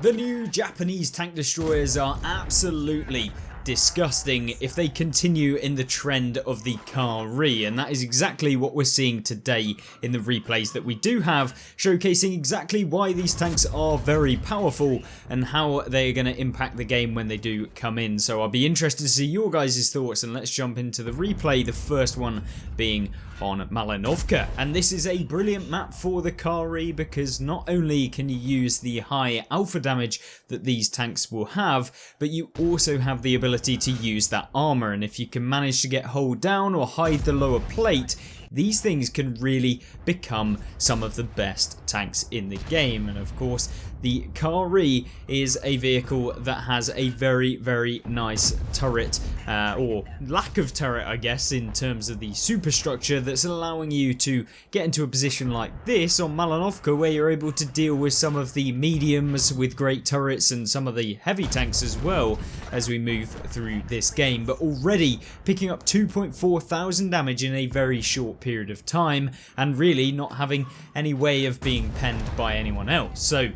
The new Japanese tank destroyers are absolutely disgusting if they continue in the trend of the Kari, and that is exactly what we're seeing today in the replays that we do have, showcasing exactly why these tanks are very powerful and how they're going to impact the game when they do come in. So I'll be interested to see your guys' thoughts, and let's jump into the replay, the first one being on Malanovica. And this is a brilliant map for the Kari because not only can you use the high alpha damage that these tanks will have, but you also have the ability to use that armor, and if you can manage to get hull down or hide the lower plate, these things can really become some of the best tanks in the game. And of course the Kari is a vehicle that has a very nice turret, or lack of turret I guess, in terms of the superstructure that's allowing you to get into a position like this on Malanovica where you're able to deal with some of the mediums with great turrets and some of the heavy tanks as well as we move through this game. But already picking up 2.4 thousand damage in a very short period of time and really not having any way of being penned by anyone else. So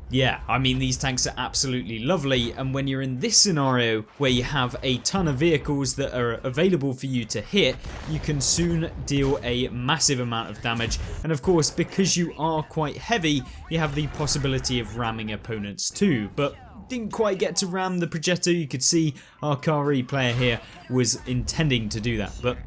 yeah, I mean, these tanks are absolutely lovely, and when you're in this scenario where you have a ton of vehicles that are available for you to hit, you can soon deal a massive amount of damage. And of course, because you are quite heavy, you have the possibility of ramming opponents too. But didn't quite get to ram the Progetto. You could see our Kari player here was intending to do that, but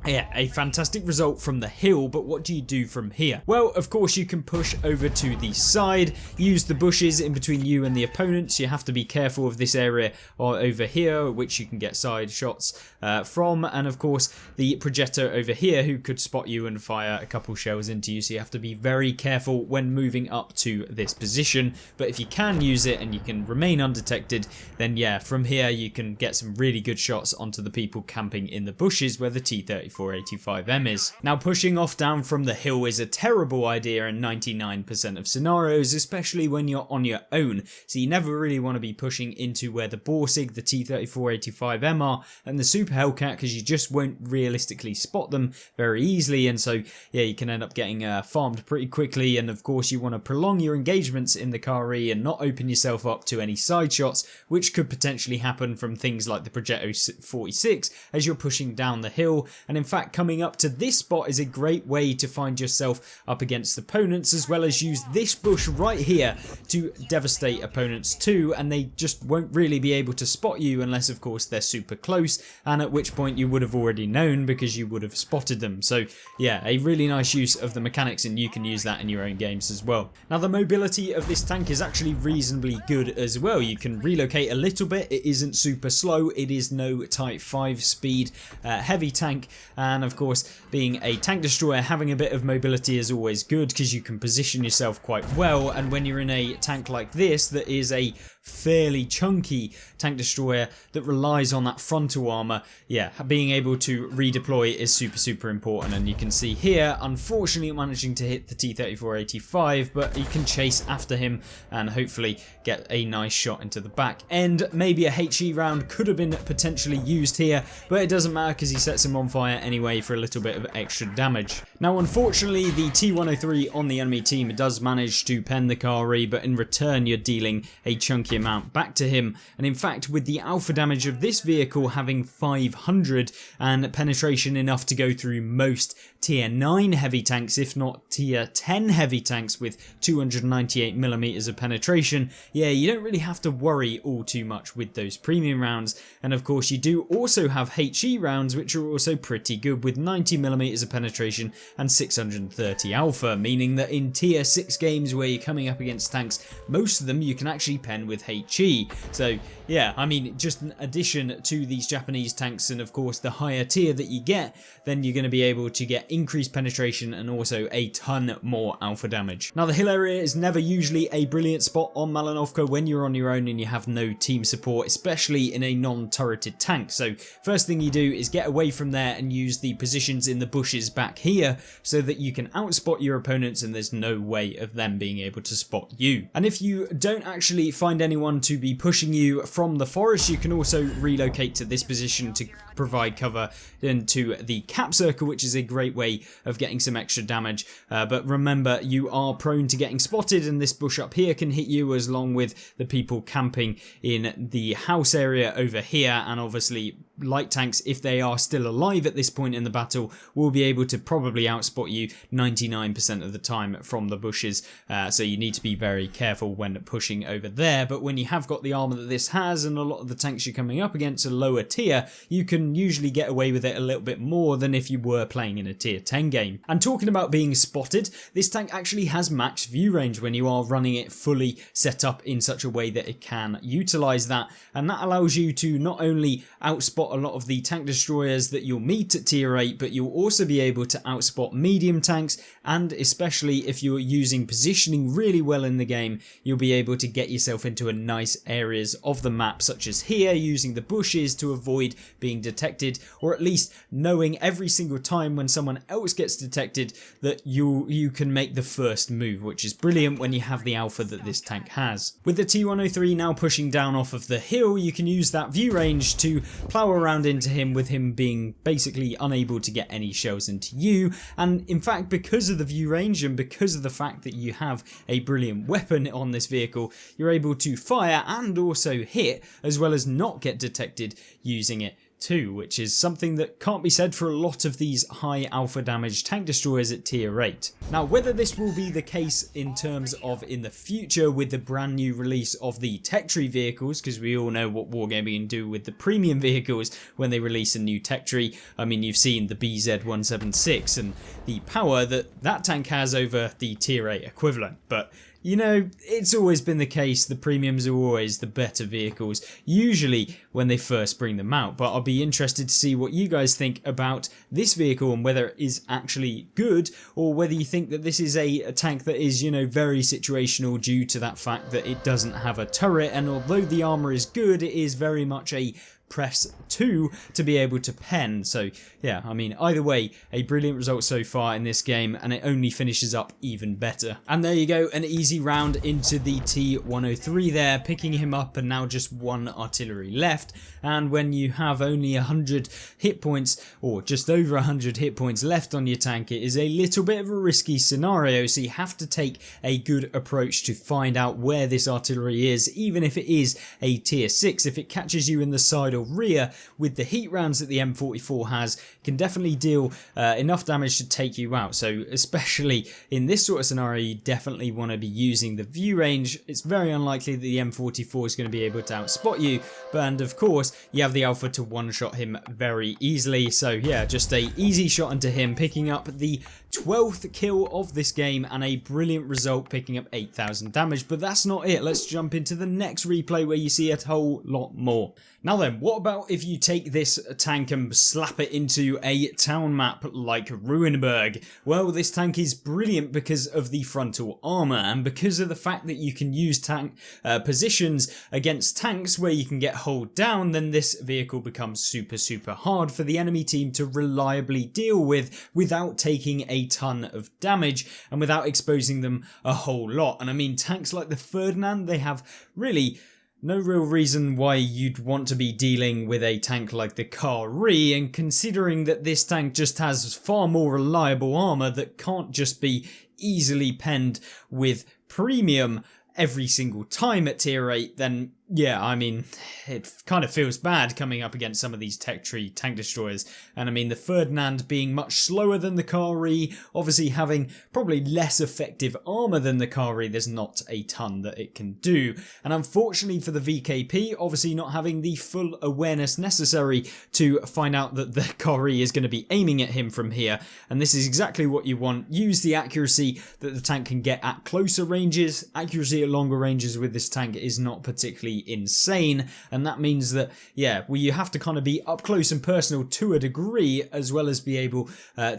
yeah, a fantastic result from the hill. But what do you do from here? Well, of course you can push over to the side, use the bushes in between you and the opponents. You have to be careful of this area or over here, which you can get side shots from, and of course the Progetto over here who could spot you and fire a couple shells into you, so you have to be very careful when moving up to this position. But if you can use it and you can remain undetected, then yeah, from here you can get some really good shots onto the people camping in the bushes where the T-3485M is. Now, pushing off down from the hill is a terrible idea in 99% of scenarios, especially when you're on your own, so you never really want to be pushing into where the Borsig, the T-3485M are, and the Super Hellcat, because you just won't realistically spot them very easily, and so yeah, you can end up getting farmed pretty quickly. And of course you want to prolong your engagements in the Kari and not open yourself up to any side shots, which could potentially happen from things like the Progetto 46 as you're pushing down the hill. And in fact, coming up to this spot is a great way to find yourself up against opponents, as well as use this bush right here to devastate opponents too, and they just won't really be able to spot you unless of course they're super close, and at which point you would have already known because you would have spotted them. So yeah, a really nice use of the mechanics, and you can use that in your own games as well. Now, the mobility of this tank is actually reasonably good as well. You can relocate a little bit, it isn't super slow, it is no Type 5 speed heavy tank, and of course being a tank destroyer, having a bit of mobility is always good because you can position yourself quite well. And when you're in a tank like this that is a fairly chunky tank destroyer that relies on that frontal armor, yeah, being able to redeploy is super important. And you can see here, unfortunately managing to hit the T-3485, but you can chase after him and hopefully get a nice shot into the back end. Maybe a HE round could have been potentially used here, but it doesn't matter because he sets him on fire anyway for a little bit of extra damage. Now, unfortunately the T-103 on the enemy team does manage to pen the Kari, but in return you're dealing a chunky amount back to him. And in fact, with the alpha damage of this vehicle having 500 and penetration enough to go through most tier 9 heavy tanks, if not tier 10 heavy tanks with 298mm of penetration, yeah, you don't really have to worry all too much with those premium rounds. And of course you do also have HE rounds, which are also pretty good with 90mm of penetration and 630 alpha, meaning that in tier 6 games where you're coming up against tanks, most of them you can actually pen with HE. So yeah, I mean, just an addition to these Japanese tanks, and of course the higher tier that you get, then you're going to be able to get increased penetration and also a ton more alpha damage. Now, the hill area is never usually a brilliant spot on Malanovica when you're on your own and you have no team support, especially in a non-turreted tank. So first thing you do is get away from there and use the positions in the bushes back here so that you can outspot your opponents and there's no way of them being able to spot you. And if you don't actually find anyone anyone to be pushing you from the forest, you can also relocate to this position to provide cover into the cap circle, which is a great way of getting some extra damage. But remember, you are prone to getting spotted, and this bush up here can hit you, as long with the people camping in the house area over here. And obviously light tanks, if they are still alive at this point in the battle, will be able to probably outspot you 99% of the time from the bushes, so you need to be very careful when pushing over there. But when you have got the armor that this has, and a lot of the tanks you're coming up against are lower tier, you can usually get away with it a little bit more than if you were playing in a tier 10 game. And talking about being spotted, this tank actually has max view range when you are running it fully set up in such a way that it can utilize that, and that allows you to not only outspot a lot of the tank destroyers that you'll meet at tier 8, but you'll also be able to outspot medium tanks, and especially if you're using positioning really well in the game, you'll be able to get yourself into a nice areas of the map, such as here, using the bushes to avoid being detected, or at least knowing every single time when someone else gets detected that you can make the first move, which is brilliant when you have the alpha that this tank has. With the T103 now pushing down off of the hill, you can use that view range to plow around into him, with him being basically unable to get any shells into you. And in fact, because of the view range and because of the fact that you have a brilliant weapon on this vehicle, you're able to fire and also hit, as well as not get detected using it too, which is something that can't be said for a lot of these high alpha damage tank destroyers at tier 8. Now, whether this will be the case in terms of in the future with the brand new release of the tech tree vehicles, because we all know what Wargaming can do with the premium vehicles when they release a new tech tree. I mean, you've seen the BZ176 and the power that that tank has over the tier 8 equivalent, but you know, it's always been the case, the premiums are always the better vehicles, usually when they first bring them out. But I'll be interested to see what you guys think about this vehicle and whether it is actually good, or whether you think that this is a tank that is, you know, very situational due to that fact that it doesn't have a turret, and although the armor is good, it is very much a press 2 to be able to pen. So yeah, I mean, either way, a brilliant result so far in this game, and it only finishes up even better. And there you go, an easy round into the T103 there, picking him up, and now just one artillery left. And when you have only 100 hit points, or just over 100 hit points left on your tank, it is a little bit of a risky scenario, so you have to take a good approach to find out where this artillery is, even if it is a tier 6. If it catches you in the side or rear with the heat rounds that the M44 has, can definitely deal enough damage to take you out. So especially in this sort of scenario, you definitely want to be using the view range. It's very unlikely that the M44 is going to be able to outspot you, and of course you have the alpha to one-shot him very easily. So yeah, just a easy shot into him, picking up the 12th kill of this game, and a brilliant result, picking up 8,000 damage. But that's not it. Let's jump into the next replay where you see a whole lot more. Now then, what about if you take this tank and slap it into a town map like Ruinberg? Well, this tank is brilliant because of the frontal armor, and because of the fact that you can use tank positions against tanks where you can get hulled down, then this vehicle becomes super hard for the enemy team to reliably deal with without taking a ton of damage and without exposing them a whole lot. And I mean, tanks like the Ferdinand, they have really no real reason why you'd want to be dealing with a tank like the Kari, and considering that this tank just has far more reliable armor that can't just be easily penned with premium every single time at tier 8, then yeah, I mean, it kind of feels bad coming up against some of these tech tree tank destroyers. And I mean, the Ferdinand being much slower than the Kari, obviously having probably less effective armor than the Kari, there's not a ton that it can do. And unfortunately for the VKP, obviously not having the full awareness necessary to find out that the Kari is going to be aiming at him from here. And this is exactly what you want. Use the accuracy that the tank can get at closer ranges. Accuracy at longer ranges with this tank is not particularly absolutely insane, and that means that, yeah, well, you have to kind of be up close and personal to a degree, as well as be able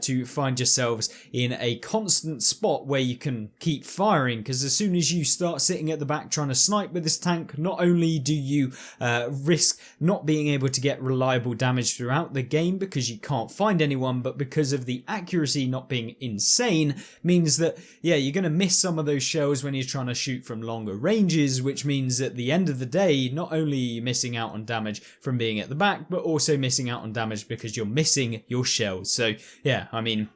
to find yourselves in a constant spot where you can keep firing, because as soon as you start sitting at the back trying to snipe with this tank, not only do you risk not being able to get reliable damage throughout the game because you can't find anyone, but because of the accuracy not being insane, means that, yeah, you're going to miss some of those shells when you're trying to shoot from longer ranges, which means at the end of the day, not only are you missing out on damage from being at the back, but also missing out on damage because you're missing your shells. So yeah, I mean,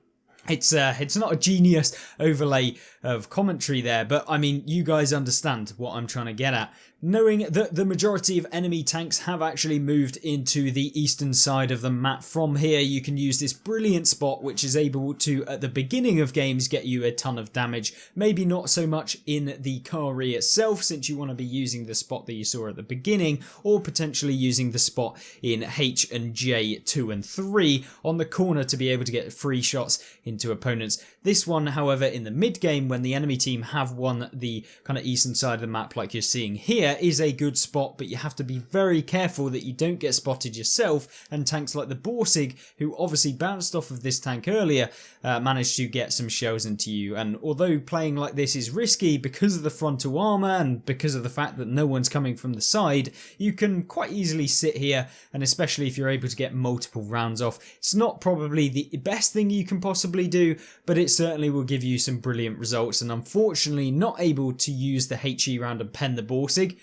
it's not a genius overlay of commentary there, but I mean, you guys understand what I'm trying to get at. Knowing that the majority of enemy tanks have actually moved into the eastern side of the map from here, you can use this brilliant spot which is able to, at the beginning of games, get you a ton of damage. Maybe not so much in the Kari itself, since you want to be using the spot that you saw at the beginning, or potentially using the spot in H and J 2 and 3 on the corner to be able to get free shots into opponents. This one, however, in the mid game, when the enemy team have won the kind of eastern side of the map like you're seeing here, is a good spot, but you have to be very careful that you don't get spotted yourself, and tanks like the Borsig, who obviously bounced off of this tank earlier, managed to get some shells into you. And although playing like this is risky because of the frontal armor and because of the fact that no one's coming from the side, you can quite easily sit here, and especially if you're able to get multiple rounds off, it's not probably the best thing you can possibly do, but it certainly will give you some brilliant results. And unfortunately not able to use the HE round and pen the Borsig.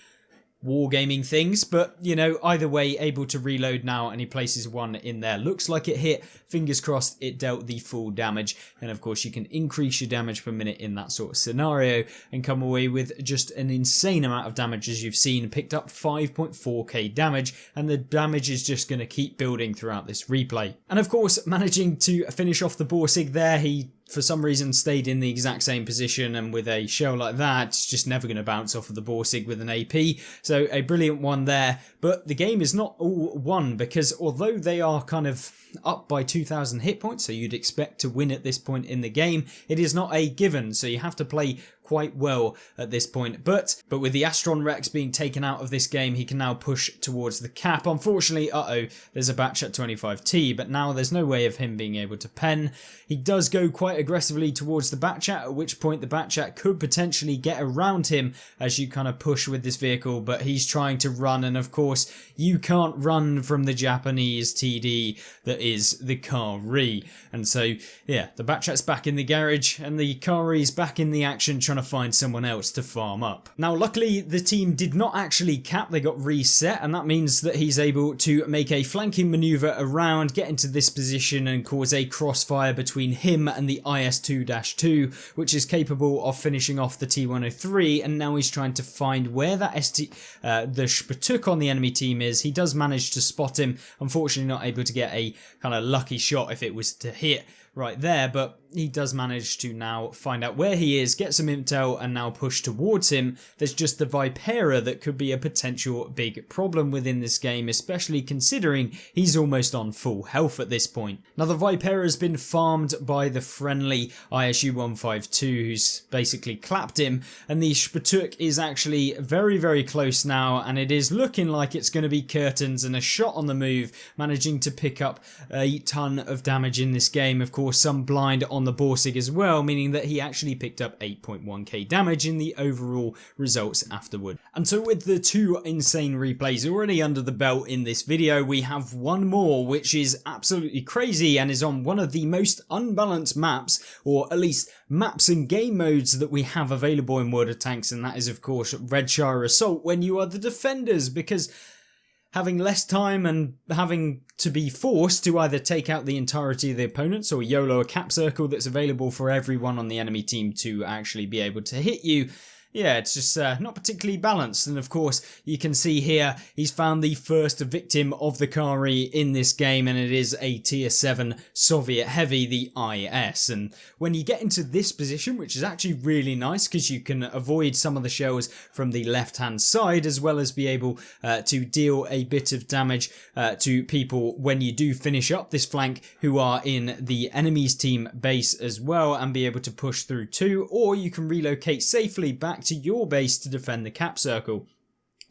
Wargaming things, but you know, either way, able to reload now, and he places one in there. Looks like it hit, fingers crossed it dealt the full damage, and of course you can increase your damage per minute in that sort of scenario and come away with just an insane amount of damage. As you've seen, picked up 5.4k damage, and the damage is just going to keep building throughout this replay. And of course, managing to finish off the Borsig there, he for some reason stayed in the exact same position, and with a shell like that, it's just never going to bounce off of the Borsig with an AP. So a brilliant one there, but the game is not all won, because although they are kind of up by 2,000 hit points, so you'd expect to win at this point in the game, it is not a given, so you have to play quite well at this point. But with the Astron Rex being taken out of this game, he can now push towards the cap. Unfortunately, there's a batch at 25T, but now there's no way of him being able to pen. He does go quite aggressively towards the Batchat, at which point the Batchat could potentially get around him as you kind of push with this vehicle, but he's trying to run, and of course you can't run from the Japanese TD that is the Kari. And so yeah, the Batchat's back in the garage and the Kari's back in the action trying to find someone else to farm up. Now luckily the team did not actually cap, they got reset, and that means that he's able to make a flanking maneuver around, get into this position and cause a crossfire between him and the IS-2-2, which is capable of finishing off the T-103, and now he's trying to find where that the Spatuk on the enemy team is. He does manage to spot him, unfortunately not able to get a kind of lucky shot if it was to hit right there, but he does manage to now find out where he is, get some intel, and now push towards him. There's just the Vipera that could be a potential big problem within this game, especially considering he's almost on full health at this point. Now the Vipera has been farmed by the friendly ISU-152, who's basically clapped him, and the Spatuk is actually very, very close now, and it is looking like it's going to be curtains and a shot on the move, managing to pick up a ton of damage in this game. Of course, some blind on the Borsig as well, meaning that he actually picked up 8.1k damage in the overall results afterward. And so with the two insane replays already under the belt in this video, we have one more which is absolutely crazy and is on one of the most unbalanced maps, or at least maps and game modes that we have available in World of Tanks, and that is of course Red Shire Assault when you are the defenders, because having less time and having to be forced to either take out the entirety of the opponents or YOLO a cap circle that's available for everyone on the enemy team to actually be able to hit you, yeah, it's just not particularly balanced. And of course, you can see here, he's found the first victim of the Kari in this game, and it is a tier 7 Soviet heavy, the IS. And when you get into this position, which is actually really nice because you can avoid some of the shells from the left-hand side, as well as be able to deal a bit of damage to people when you do finish up this flank who are in the enemy's team base as well, and be able to push through too, or you can relocate safely back to your base to defend the cap circle.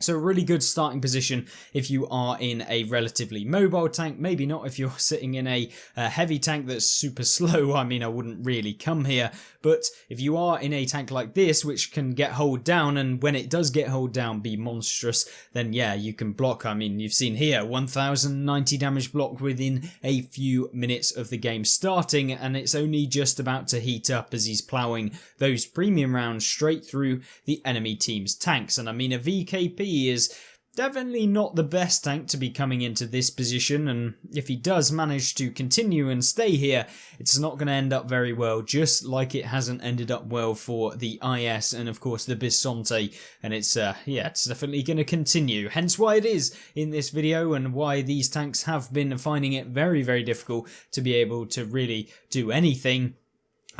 So a really good starting position if you are in a relatively mobile tank. Maybe not if you're sitting in a heavy tank that's super slow. I mean, I wouldn't really come here. But if you are in a tank like this, which can get hulled down, and when it does get hulled down be monstrous, then yeah, you can block. I mean, you've seen here 1090 damage block within a few minutes of the game starting, and it's only just about to heat up as he's ploughing those premium rounds straight through the enemy team's tanks. And I mean, a VKP is definitely not the best tank to be coming into this position, and if he does manage to continue and stay here, it's not going to end up very well, just like it hasn't ended up well for the IS and of course the Bisonte, and it's it's definitely going to continue, hence why it is in this video and why these tanks have been finding it very, very difficult to be able to really do anything.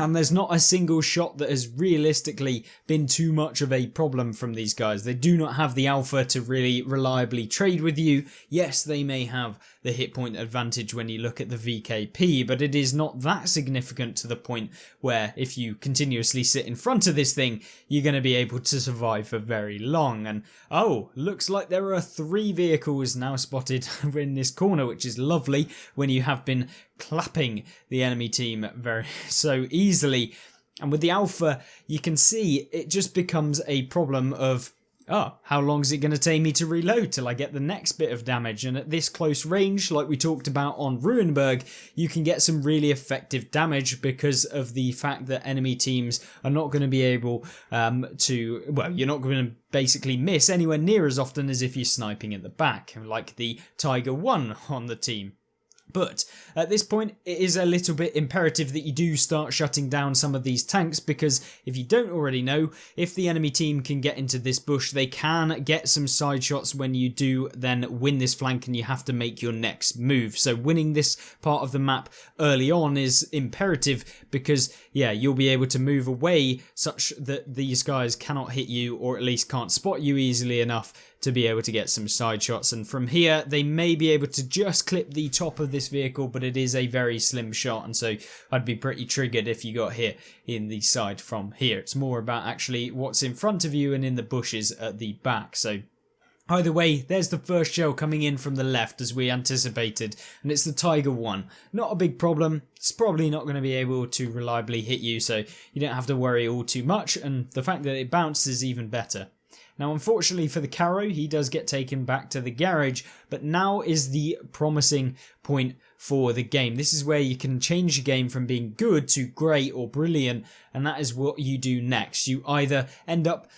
And there's not a single shot that has realistically been too much of a problem from these guys. They do not have the alpha to really reliably trade with you. Yes, they may have the hit point advantage when you look at the VKP, but it is not that significant to the point where if you continuously sit in front of this thing, you're going to be able to survive for very long. And oh, looks like there are 3 vehicles now spotted in this corner, which is lovely when you have been clapping the enemy team very so easily. And with the alpha, you can see it just becomes a problem of, oh, how long is it going to take me to reload till I get the next bit of damage? And at this close range, like we talked about on Ruinberg, you can get some really effective damage because of the fact that enemy teams are not going to be able you're not going to basically miss anywhere near as often as if you're sniping at the back, like the Tiger 1 on the team. But at this point, it is a little bit imperative that you do start shutting down some of these tanks, because if you don't already know, if the enemy team can get into this bush, they can get some side shots when you do then win this flank and you have to make your next move. So winning this part of the map early on is imperative, because yeah, you'll be able to move away such that these guys cannot hit you, or at least can't spot you easily enough to be able to get some side shots. And from here, they may be able to just clip the top of this vehicle, but it is a very slim shot, and so I'd be pretty triggered if you got hit in the side from here. It's more about actually what's in front of you and in the bushes at the back. So either way, there's the first shell coming in from the left as we anticipated, and it's the Tiger 1. Not a big problem. It's probably not going to be able to reliably hit you, so you don't have to worry all too much, and the fact that it bounces is even better. Now, unfortunately for the Caro, he does get taken back to the garage, but now is the promising point for the game. This is where you can change the game from being good to great or brilliant, and that is what you do next. You either end up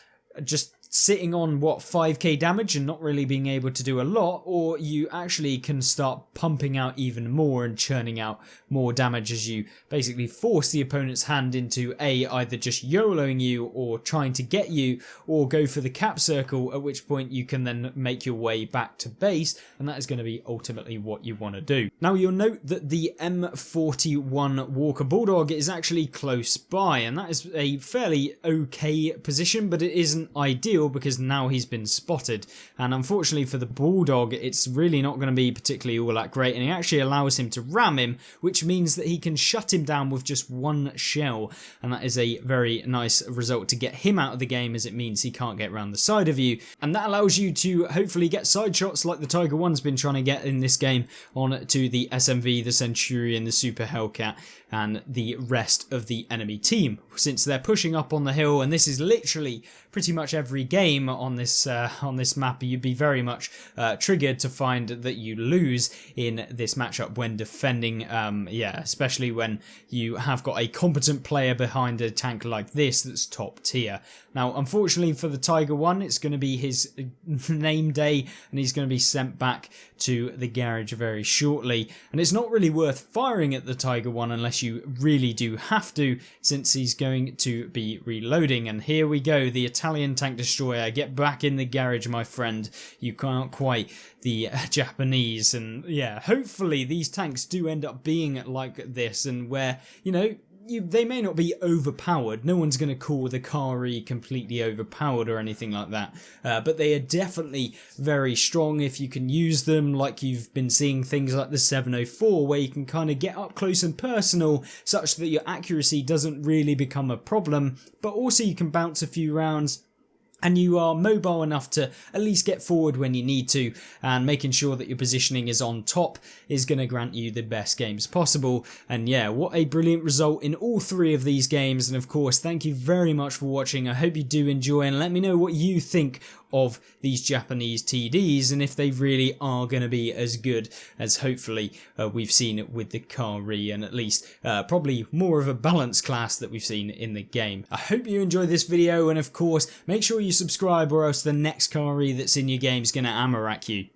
just sitting on 5k damage and not really being able to do a lot, or you actually can start pumping out even more and churning out more damage as you basically force the opponent's hand into either just YOLOing you or trying to get you, or go for the cap circle, at which point you can then make your way back to base, and that is going to be ultimately what you want to do. Now, you'll note that the M41 Walker Bulldog is actually close by, and that is a fairly okay position, but it isn't ideal because now he's been spotted, and unfortunately for the Bulldog, it's really not going to be particularly all that great, and it actually allows him to ram him, which means that he can shut him down with just 1 shell, and that is a very nice result to get him out of the game, as it means he can't get around the side of you, and that allows you to hopefully get side shots like the Tiger 1's been trying to get in this game on to the SMV, the Centurion, the Super Hellcat, and the rest of the enemy team, since they're pushing up on the hill, and this is literally pretty much every game on this map. You'd be very much triggered to find that you lose in this matchup when defending, especially when you have got a competent player behind a tank like this that's top tier. Now, unfortunately for the Tiger 1, it's going to be his name day, and he's going to be sent back to the garage very shortly, and it's not really worth firing at the Tiger 1 unless you really do have to, since he's going to be reloading. And here we go, the Italian tank destroyer. Get back in the garage, my friend. You can't quite the Japanese. And yeah, hopefully these tanks do end up being like this, and where, you know, they may not be overpowered. No one's going to call the Kari completely overpowered or anything like that. But they are definitely very strong if you can use them, like you've been seeing things like the 704, where you can kind of get up close and personal such that your accuracy doesn't really become a problem. But also you can bounce a few rounds, and you are mobile enough to at least get forward when you need to, and making sure that your positioning is on top is going to grant you the best games possible. And yeah, what a brilliant result in all 3 of these games. And of course, thank you very much for watching. I hope you do enjoy, and let me know what you think of these Japanese TDs and if they really are going to be as good as hopefully we've seen with the Kari, and at least probably more of a balanced class that we've seen in the game. I hope you enjoy this video, and of course make sure you subscribe, or else the next Kari that's in your game is going to amarak you.